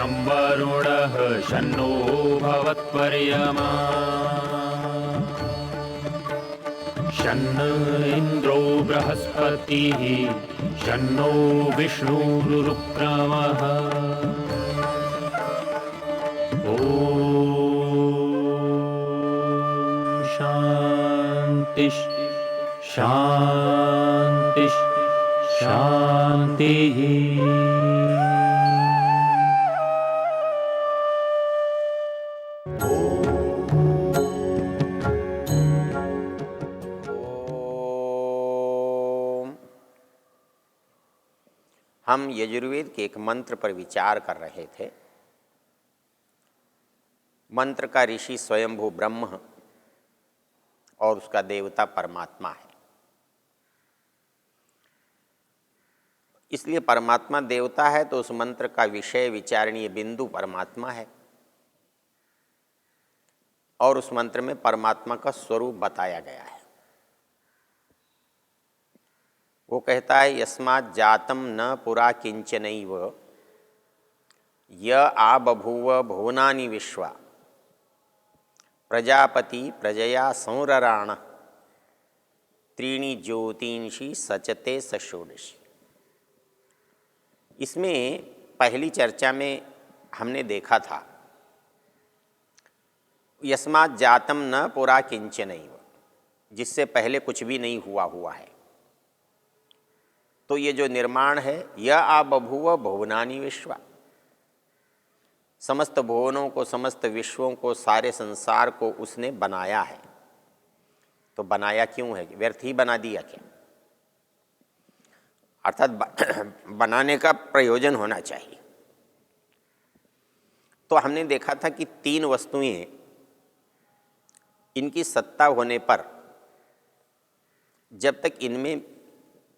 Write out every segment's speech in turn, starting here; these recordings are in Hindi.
शं वरुणः शन्नो भवत्वर्यमा शन्न इन्द्रो बृहस्पतिः शन्नो विष्णुरुक्रमः ॐ शान्ति शान्ति शान्तिः। हम यजुर्वेद के एक मंत्र पर विचार कर रहे थे। मंत्र का ऋषि स्वयंभू ब्रह्म और उसका देवता परमात्मा है। इसलिए परमात्मा देवता है तो उस मंत्र का विषय विचारणीय बिंदु परमात्मा है और उस मंत्र में परमात्मा का स्वरूप बताया गया है। वो कहता है यस्मात् जातम न पुरा किंचनैव य आ बभूव भुवनानि विश्वा प्रजापति प्रजया संरराण त्रीणि ज्योतिंषि सचते सषोडशी। इसमें पहली चर्चा में हमने देखा था यस्मात् जातम न पुरा किंचनैव, जिससे पहले कुछ भी नहीं हुआ है। तो ये जो निर्माण है य आ बभूव भुवनानि विश्वा, समस्त भुवनों को, समस्त विश्वों को, सारे संसार को उसने बनाया है। तो बनाया क्यों है? व्यर्थ ही बना दिया क्या? अर्थात बनाने का प्रयोजन होना चाहिए। तो हमने देखा था कि तीन वस्तुएं, इनकी सत्ता होने पर जब तक इनमें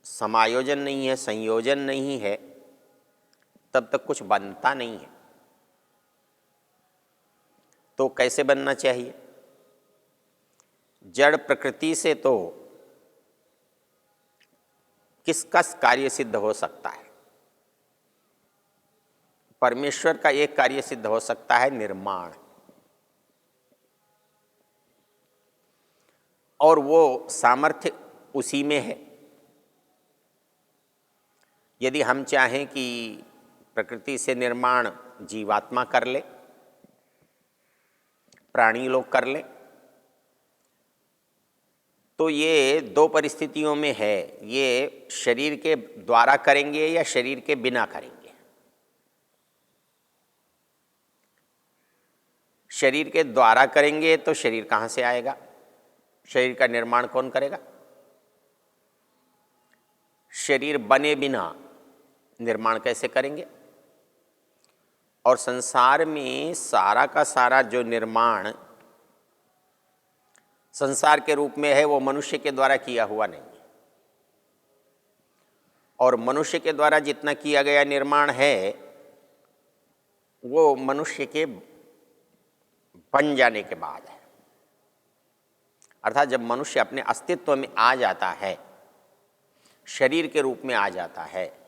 समायोजन नहीं है, संयोजन नहीं है, तब तक कुछ बनता नहीं है। तो कैसे बनना चाहिए? जड़ प्रकृति से तो किसका कार्य सिद्ध हो सकता है? परमेश्वर का एक कार्य सिद्ध हो सकता है, निर्माण। और वो सामर्थ्य उसी में है। यदि हम चाहें कि प्रकृति से निर्माण जीवात्मा कर ले, प्राणी लोग कर ले, तो ये दो परिस्थितियों में है। ये शरीर के द्वारा करेंगे या शरीर के बिना करेंगे। शरीर के द्वारा करेंगे तो शरीर कहाँ से आएगा? शरीर का निर्माण कौन करेगा? शरीर बने बिना निर्माण कैसे करेंगे? और संसार में सारा का सारा जो निर्माण संसार के रूप में है, वो मनुष्य के द्वारा किया हुआ नहीं है। और मनुष्य के द्वारा जितना किया गया निर्माण है, वो मनुष्य के बन जाने के बाद है। अर्थात जब मनुष्य अपने अस्तित्व में आ जाता है, शरीर के रूप में आ जाता है,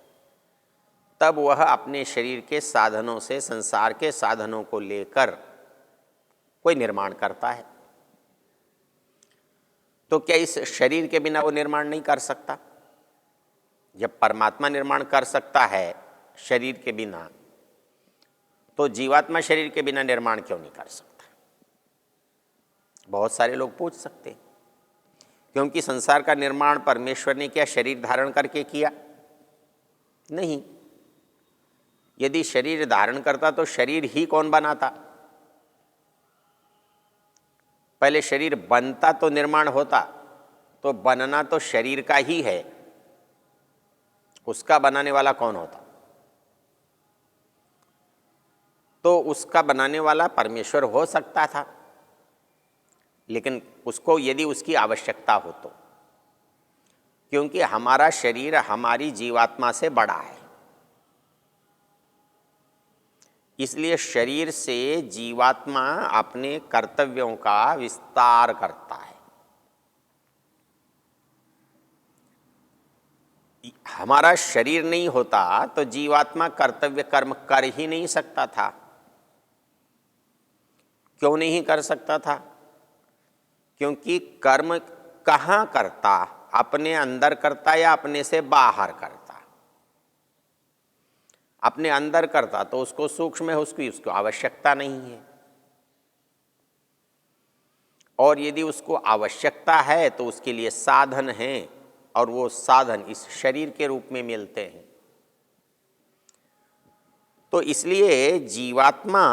तब वह अपने शरीर के साधनों से, संसार के साधनों को लेकर कोई निर्माण करता है। तो क्या इस शरीर के बिना वो निर्माण नहीं कर सकता? जब परमात्मा निर्माण कर सकता है शरीर के बिना, तो जीवात्मा शरीर के बिना निर्माण क्यों नहीं कर सकता? बहुत सारे लोग पूछ सकते हैं। क्योंकि संसार का निर्माण परमेश्वर ने क्या शरीर धारण करके किया? नहीं। यदि शरीर धारण करता तो शरीर ही कौन बनाता? पहले शरीर बनता तो निर्माण होता, तो बनना तो शरीर का ही है। उसका बनाने वाला कौन होता? तो उसका बनाने वाला परमेश्वर हो सकता था, लेकिन उसको यदि उसकी आवश्यकता हो तो, क्योंकि हमारा शरीर हमारी जीवात्मा से बड़ा है। इसलिए शरीर से जीवात्मा अपने कर्तव्यों का विस्तार करता है। हमारा शरीर नहीं होता तो जीवात्मा कर्तव्य कर्म कर ही नहीं सकता था। क्यों नहीं कर सकता था? क्योंकि कर्म कहाँ करता, अपने अंदर करता या अपने से बाहर करता? अपने अंदर करता तो उसको सूक्ष्म है, उसको आवश्यकता नहीं है। और यदि उसको आवश्यकता है तो उसके लिए साधन हैं, और वो साधन इस शरीर के रूप में मिलते हैं। तो इसलिए जीवात्मा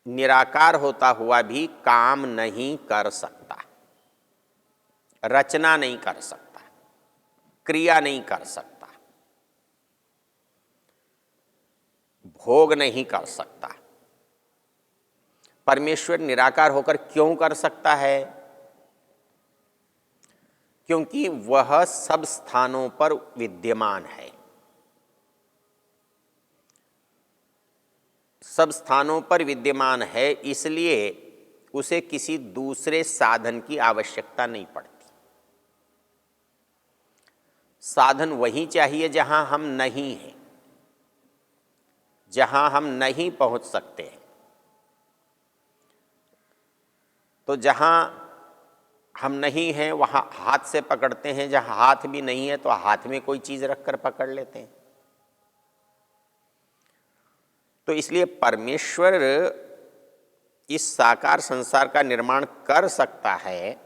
निराकार होता हुआ भी काम नहीं कर सकता, रचना नहीं कर सकता, क्रिया नहीं कर सकता, भोग नहीं कर सकता। परमेश्वर निराकार होकर क्यों कर सकता है? क्योंकि वह सब स्थानों पर विद्यमान है। सब स्थानों पर विद्यमान है, इसलिए उसे किसी दूसरे साधन की आवश्यकता नहीं पड़ती। साधन वही चाहिए जहां हम नहीं हैं, जहां हम नहीं पहुंच सकते हैं। तो जहां हम नहीं हैं वहां हाथ से पकड़ते हैं, जहां हाथ भी नहीं है तो हाथ में कोई चीज रखकर पकड़ लेते हैं। तो इसलिए परमेश्वर इस साकार संसार का निर्माण कर सकता है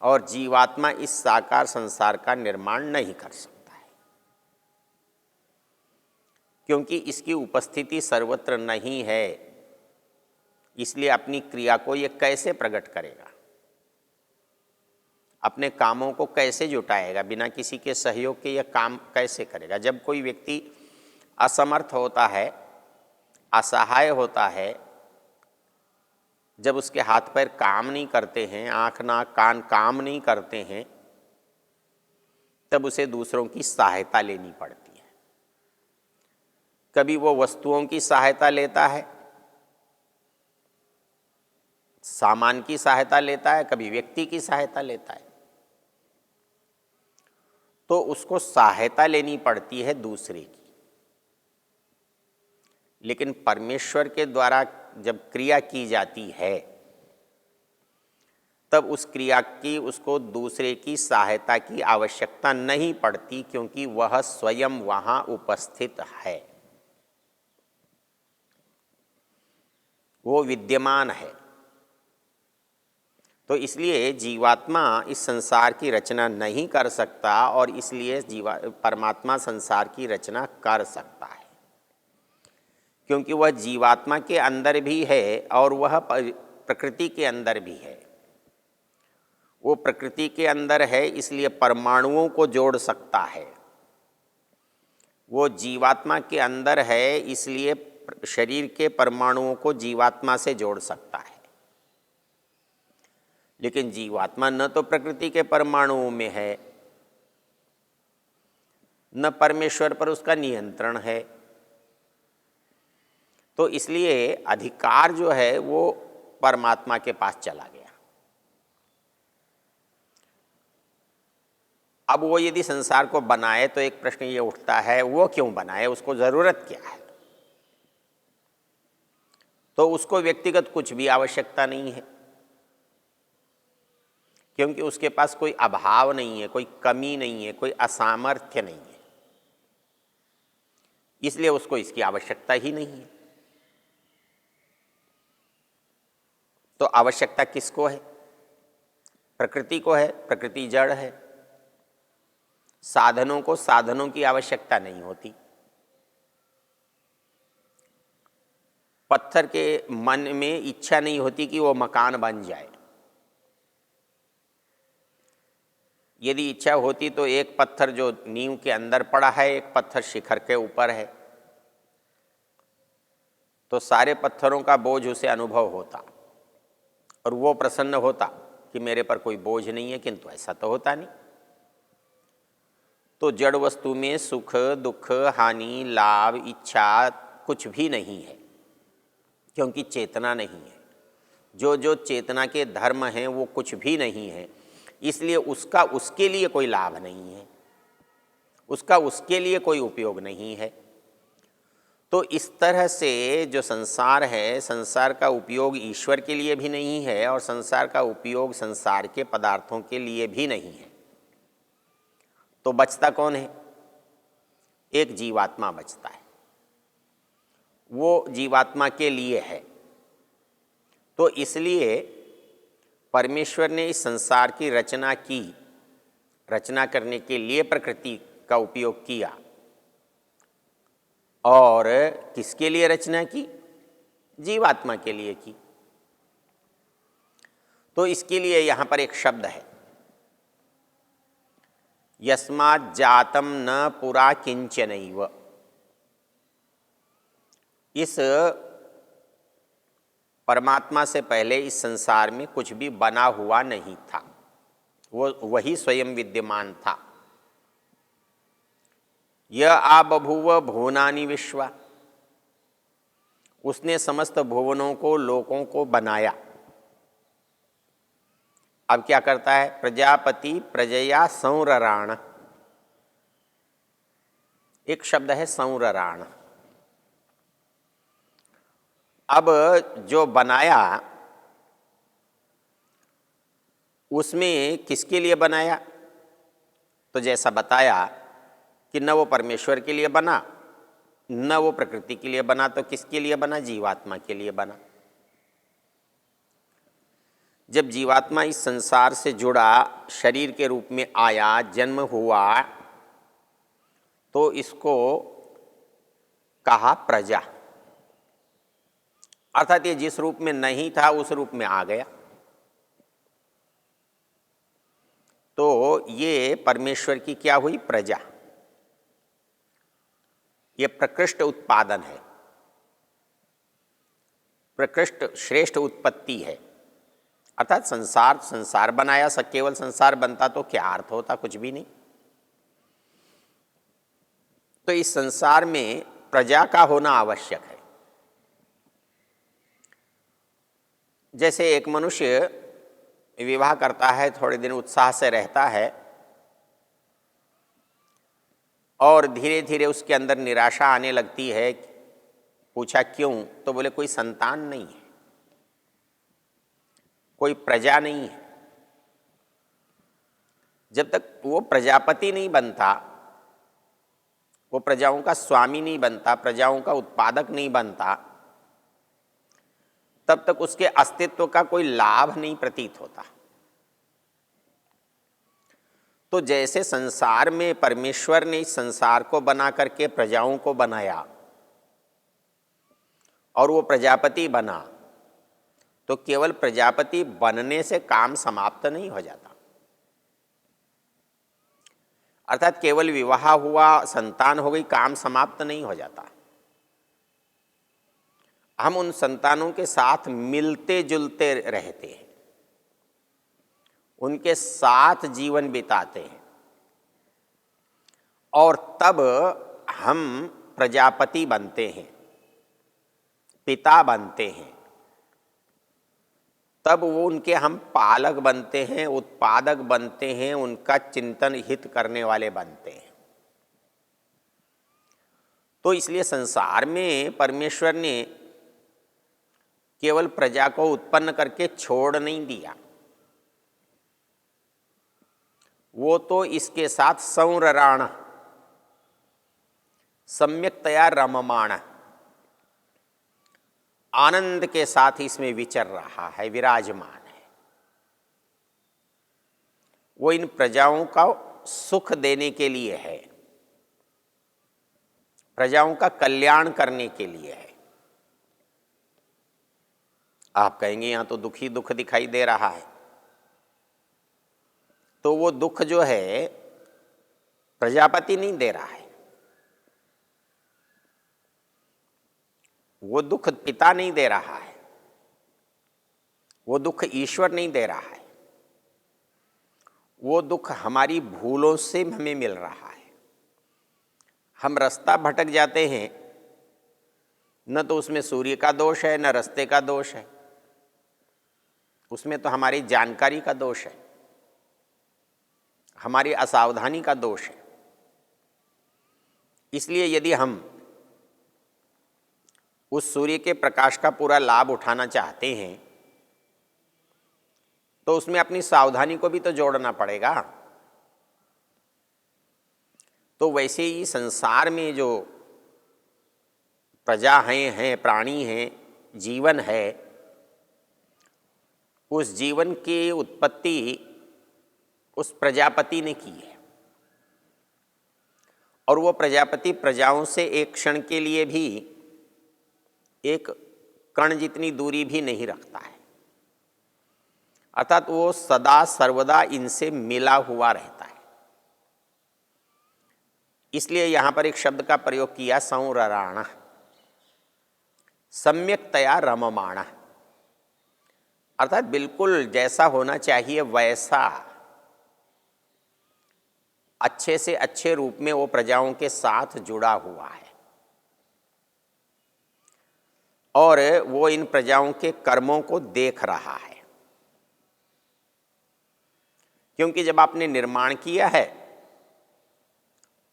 और जीवात्मा इस साकार संसार का निर्माण नहीं कर सकता है, क्योंकि इसकी उपस्थिति सर्वत्र नहीं है। इसलिए अपनी क्रिया को ये कैसे प्रकट करेगा, अपने कामों को कैसे जुटाएगा, बिना किसी के सहयोग के यह काम कैसे करेगा? जब कोई व्यक्ति असमर्थ होता है, असहाय होता है, जब उसके हाथ पैर काम नहीं करते हैं, आँख नाक कान काम नहीं करते हैं, तब उसे दूसरों की सहायता लेनी पड़ती है। कभी वो वस्तुओं की सहायता लेता है, सामान की सहायता लेता है, कभी व्यक्ति की सहायता लेता है। तो उसको सहायता लेनी पड़ती है दूसरे की। लेकिन परमेश्वर के द्वारा जब क्रिया की जाती है, तब उस क्रिया की उसको दूसरे की सहायता की आवश्यकता नहीं पड़ती, क्योंकि वह स्वयं वहां उपस्थित है, वो विद्यमान है। तो इसलिए जीवात्मा इस संसार की रचना नहीं कर सकता, और इसलिए परमात्मा संसार की रचना कर सकता है, क्योंकि वह जीवात्मा के अंदर भी है और वह प्रकृति के अंदर भी है। वो प्रकृति के अंदर है, इसलिए परमाणुओं को जोड़ सकता है। वो जीवात्मा के अंदर है, इसलिए शरीर के परमाणुओं को जीवात्मा से जोड़ सकता है। लेकिन जीवात्मा न तो प्रकृति के परमाणुओं में है, न परमेश्वर पर उसका नियंत्रण है। तो इसलिए अधिकार जो है वो परमात्मा के पास चला गया। अब वो यदि संसार को बनाए तो एक प्रश्न ये उठता है, वो क्यों बनाए, उसको जरूरत क्या है? तो उसको व्यक्तिगत कुछ भी आवश्यकता नहीं है, क्योंकि उसके पास कोई अभाव नहीं है, कोई कमी नहीं है, कोई असामर्थ्य नहीं है, इसलिए उसको इसकी आवश्यकता ही नहीं है। तो आवश्यकता किसको है? प्रकृति को है। प्रकृति जड़ है। साधनों को साधनों की आवश्यकता नहीं होती। पत्थर के मन में इच्छा नहीं होती कि वो मकान बन जाए। यदि इच्छा होती तो एक पत्थर जो नींव के अंदर पड़ा है, एक पत्थर शिखर के ऊपर है, तो सारे पत्थरों का बोझ उसे अनुभव होता और वो प्रसन्न होता कि मेरे पर कोई बोझ नहीं है, किंतु ऐसा तो होता नहीं। तो जड़ वस्तु में सुख दुख हानि लाभ इच्छा कुछ भी नहीं है, क्योंकि चेतना नहीं है। जो जो चेतना के धर्म हैं वो कुछ भी नहीं है, इसलिए उसका उसके लिए कोई लाभ नहीं है, उसका उसके लिए कोई उपयोग नहीं है। तो इस तरह से जो संसार है, संसार का उपयोग ईश्वर के लिए भी नहीं है और संसार का उपयोग संसार के पदार्थों के लिए भी नहीं है। तो बचता कौन है? एक जीवात्मा बचता है, वो जीवात्मा के लिए है। तो इसलिए परमेश्वर ने इस संसार की रचना की, रचना करने के लिए प्रकृति का उपयोग किया। और किसके लिए रचना की? जीवात्मा के लिए की। तो इसके लिए यहां पर एक शब्द है, यस्मात् जातम न पुरा किंचनैव। इस परमात्मा से पहले इस संसार में कुछ भी बना हुआ नहीं था, वो वही स्वयं विद्यमान था। यह आ बभूव भुवनानि विश्वा, उसने समस्त भुवनों को, लोकों को बनाया। अब क्या करता है? प्रजापति प्रजया संरराण, एक शब्द है संरराण। अब जो बनाया उसमें किसके लिए बनाया? तो जैसा बताया कि न वो परमेश्वर के लिए बना, न वो प्रकृति के लिए बना, तो किसके लिए बना? जीवात्मा के लिए बना। जब जीवात्मा इस संसार से जुड़ा, शरीर के रूप में आया, जन्म हुआ, तो इसको कहा प्रजा। अर्थात ये जिस रूप में नहीं था उस रूप में आ गया। तो ये परमेश्वर की क्या हुई? प्रजा। ये प्रकृष्ट उत्पादन है, प्रकृष्ट श्रेष्ठ उत्पत्ति है। अर्थात संसार बनाया, केवल संसार बनता तो क्या अर्थ होता? कुछ भी नहीं। तो इस संसार में प्रजा का होना आवश्यक है। जैसे एक मनुष्य विवाह करता है, थोड़े दिन उत्साह से रहता है और धीरे धीरे उसके अंदर निराशा आने लगती है। पूछा क्यों? तो बोले कोई संतान नहीं है, कोई प्रजा नहीं है। जब तक वो प्रजापति नहीं बनता, वो प्रजाओं का स्वामी नहीं बनता, प्रजाओं का उत्पादक नहीं बनता, तब तक उसके अस्तित्व का कोई लाभ नहीं प्रतीत होता। तो जैसे संसार में परमेश्वर ने इस संसार को बना करके प्रजाओं को बनाया और वो प्रजापति बना, तो केवल प्रजापति बनने से काम समाप्त नहीं हो जाता। अर्थात केवल विवाह हुआ, संतान हो गई, काम समाप्त नहीं हो जाता। हम उन संतानों के साथ मिलते जुलते रहते हैं, उनके साथ जीवन बिताते हैं, और तब हम प्रजापति बनते हैं, पिता बनते हैं। तब वो उनके हम पालक बनते हैं, उत्पादक बनते हैं, उनका चिंतन हित करने वाले बनते हैं। तो इसलिए संसार में परमेश्वर ने केवल प्रजा को उत्पन्न करके छोड़ नहीं दिया, वो तो इसके साथ संरराण, सम्यक्तया रममाण, आनंद के साथ इसमें विचर रहा है, विराजमान है। वो इन प्रजाओं का सुख देने के लिए है, प्रजाओं का कल्याण करने के लिए है। आप कहेंगे यहां तो दुखी दुख दिखाई दे रहा है। तो वो दुख जो है प्रजापति नहीं दे रहा है, वो दुख पिता नहीं दे रहा है, वो दुख ईश्वर नहीं दे रहा है, वो दुख हमारी भूलों से हमें मिल रहा है। हम रास्ता भटक जाते हैं, न तो उसमें सूर्य का दोष है, न रास्ते का दोष है, उसमें तो हमारी जानकारी का दोष है। हमारी असावधानी का दोष है। इसलिए यदि हम उस सूर्य के प्रकाश का पूरा लाभ उठाना चाहते हैं तो उसमें अपनी सावधानी को भी तो जोड़ना पड़ेगा। तो वैसे ही संसार में जो प्रजा हैं, प्राणी हैं, जीवन है, उस जीवन की उत्पत्ति उस प्रजापति ने की है और वो प्रजापति प्रजाओं से एक क्षण के लिए भी एक कण जितनी दूरी भी नहीं रखता है, अर्थात वो सदा सर्वदा इनसे मिला हुआ रहता है। इसलिए यहां पर एक शब्द का प्रयोग किया, संरराण, सम्यक्तया रममाण, अर्थात बिल्कुल जैसा होना चाहिए वैसा अच्छे से अच्छे रूप में वो प्रजाओं के साथ जुड़ा हुआ है और वो इन प्रजाओं के कर्मों को देख रहा है। क्योंकि जब आपने निर्माण किया है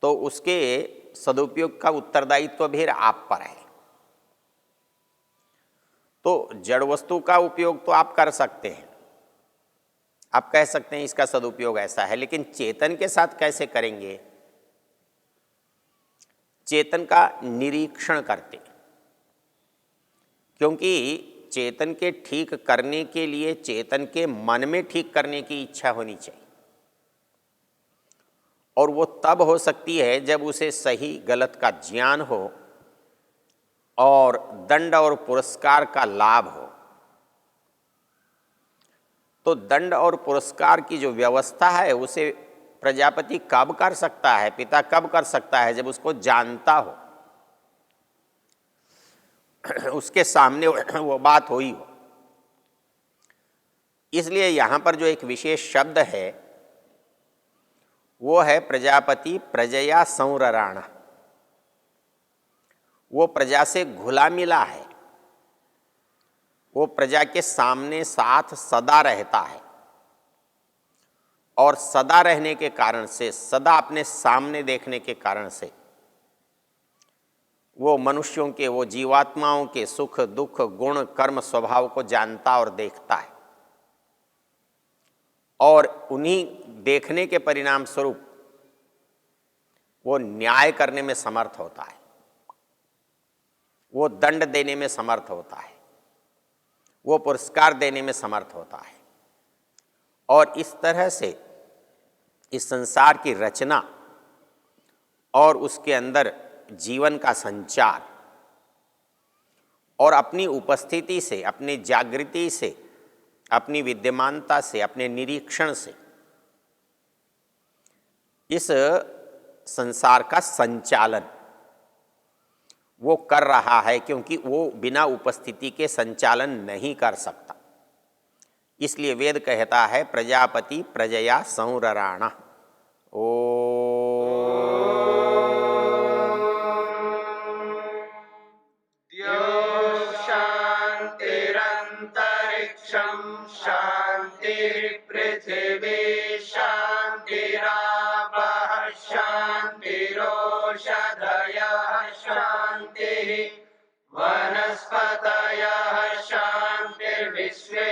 तो उसके सदुपयोग का उत्तरदायित्व भी आप पर है। तो जड़ वस्तु का उपयोग तो आप कर सकते हैं, आप कह सकते हैं इसका सदुपयोग ऐसा है, लेकिन चेतन के साथ कैसे करेंगे? चेतन का निरीक्षण करते, क्योंकि चेतन के ठीक करने के लिए चेतन के मन में ठीक करने की इच्छा होनी चाहिए और वो तब हो सकती है जब उसे सही गलत का ज्ञान हो और दंड और पुरस्कार का लाभ हो। तो दंड और पुरस्कार की जो व्यवस्था है उसे प्रजापति कब कर सकता है, पिता कब कर सकता है? जब उसको जानता हो, उसके सामने वो बात हुई हो। इसलिए यहाँ पर जो एक विशेष शब्द है वो है प्रजापति प्रजया संरराण, वो प्रजा से घुला मिला है, वो प्रजा के सामने साथ सदा रहता है और सदा रहने के कारण से, सदा अपने सामने देखने के कारण से वो मनुष्यों के, वो जीवात्माओं के सुख दुख गुण कर्म स्वभाव को जानता और देखता है और उन्हीं देखने के परिणाम स्वरूप वो न्याय करने में समर्थ होता है, वो दंड देने में समर्थ होता है, वो पुरस्कार देने में समर्थ होता है। और इस तरह से इस संसार की रचना और उसके अंदर जीवन का संचार और अपनी उपस्थिति से, अपनी जागृति से, अपनी विद्यमानता से, अपने निरीक्षण से इस संसार का संचालन वो कर रहा है, क्योंकि वो बिना उपस्थिति के संचालन नहीं कर सकता। इसलिए वेद कहता है प्रजापति प्रजया संरराण। ओ शांतिरंतरिक्षं शांतिर्पृथिवी शांतिरापः शांतिरोषधयः शांतिः वनस्पतयः शांतिर्विश्वे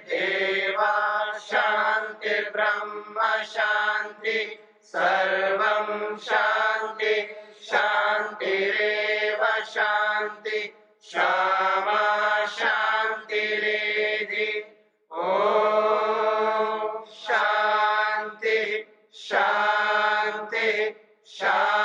देवा शांतिर्ब्रह्म शांति सर्वं शांति शांतिरेव शांति क्षमा शांतिरेधि। ओम शांति शांति शांति।